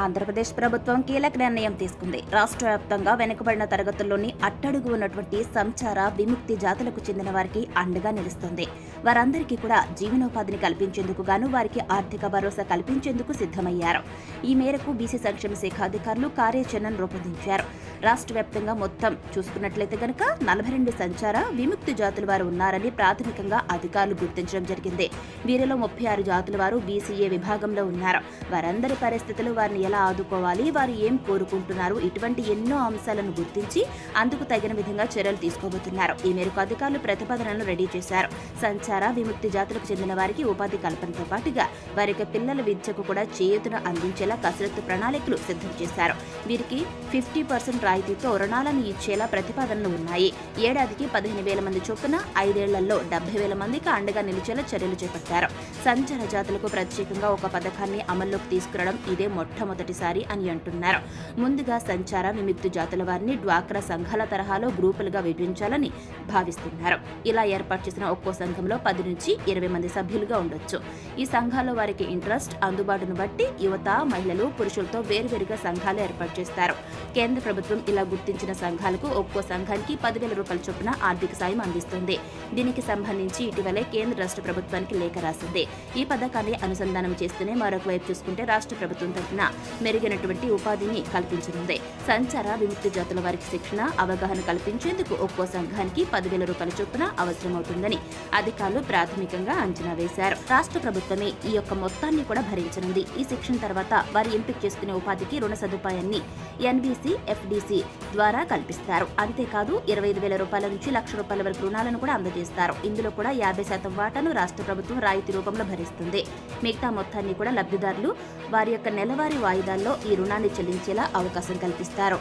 ఆంధ్రప్రదేశ్ ప్రభుత్వం కీలక నిర్ణయం తీసుకుంది. రాష్ట్ర వ్యాప్తంగా వెనుకబడిన తరగతుల్లోని అట్టడుగు ఉన్నటువంటి సంచార విముక్తి జాతులకు చెందిన వారికి అండగా నిలుస్తుంది. వారందరికీ కూడా జీవనోపాధిని కల్పించేందుకు గాను వారికి ఆర్థిక భరోసా కల్పించేందుకు సిద్ధమయ్యారు. ఈ మేరకు బీసీ సంక్షేమ శాఖ అధికారులు కార్యాచరణను రూపొందించారు. రాష్ట్ర వ్యాప్తంగా మొత్తం చూసుకున్నట్లయితే గనక 42 సంచార విముక్తి జాతుల వారు ఉన్నారని ప్రాథమికంగా అధికారులు గుర్తించడం జరిగింది. వీరిలో 36 జాతుల వారు బీసీఏ విభాగంలో ఉన్నారు. వారందరి పరిస్థితులు, వారిని ఎలా ఆదుకోవాలి, వారు ఏం కోరుకుంటున్నారు, ఇటువంటి ఎన్నో అంశాలను గుర్తించి అందుకు తగిన విధంగా చర్యలు తీసుకోబోతున్నారు. ఈ మేరకు అధికారులు ప్రతిపాదనలు రెడీ చేశారు. సంచార విముక్తి జాతులకు చెందిన వారికి ఉపాధి కల్పనతో పాటుగా వారి పిల్లల విద్యకు కూడా చేయూతను అందించేలా కసరత్తు ప్రణాళికలు సిద్ధం చేశారు. వీరికి 50% రాయితీతో రుణాలను ఇచ్చేలా ప్రతిపాదనలు ఉన్నాయి. ఏడాదికి 15,000 మంది చొప్పున 5 ఏళ్లలో 70,000 మందికి అండగా నిలిచేలా చర్యలు చేపట్టారు. సంచార జాతులకు ప్రత్యేకంగా ఒక పథకాన్ని అమల్లోకి తీసుకురావడం ఇదే మొట్టమొదటిసారి అని అంటున్నారు. ముందుగా సంచార విముక్తి జాతుల వారిని డ్వాక్రా సంఘాల తరహాలో గ్రూపులుగా విభజించాలని భావిస్తున్నారు. ఇలా ఏర్పాటు చేసిన ఒక్కో సంఘంలో 10 నుంచి 20 మంది సభ్యులుగా ఉండొచ్చు. ఈ సంఘాల్లో వారికి ఇంట్రెస్ట్, అందుబాటును బట్టి యువత, మహిళలు, పురుషులతో వేర్వేరుగా సంఘాలు ఏర్పాటు చేస్తారు. కేంద్ర ప్రభుత్వం ఇలా గుర్తించిన సంఘాలకు ఒక్కో సంఘానికి 10,000 రూపాయల చొప్పున ఆర్థిక సాయం అందిస్తుంది. దీనికి సంబంధించి ఇటీవలే కేంద్ర రాష్ట్ర ప్రభుత్వానికి లేఖ రాసింది. ఈ పథకాన్ని అనుసంధానం చేస్తూనే మరొక వైపు చూసుకుంటే రాష్ట్ర ప్రభుత్వం తరఫున మెరుగైనటువంటి ఉపాధిని కల్పించనుంది. సంచార విముక్తి జాతుల వారికి శిక్షణ, అవగాహన కల్పించేందుకు ఒక్కో సంఘానికి 10,000 రూపాయల చొప్పున అవసరమవుతుందని అధికారులు ప్రాథమికంగా అంచనా వేశారు. రాష్ట్ర ప్రభుత్వమే ఈ యొక్క మొత్తాన్ని కూడా భరించనుంది. ఈ శిక్షణ తర్వాత వారు ఎంపిక చేసుకునే ఉపాధికి రుణ సదుపాయాన్ని ఎన్బీసీ, ఎఫ్డీసీ ద్వారా కల్పిస్తారు. అంతేకాదు 25,000 రూపాయల నుంచి 1,00,000 రూపాయల వరకు రుణాలను కూడా అందజేస్తారు. ఇందులో కూడా 50% వాటాను రాష్ట్ర ప్రభుత్వం రాయితీ రూపంలో భరిస్తుంది. మిగతా మొత్తాన్ని కూడా లబ్ధిదారులు వారి యొక్క నెలవారీ వాయిదాల్లో ఈ రుణాన్ని చెల్లించేలా అవకాశం కల్పిస్తారు.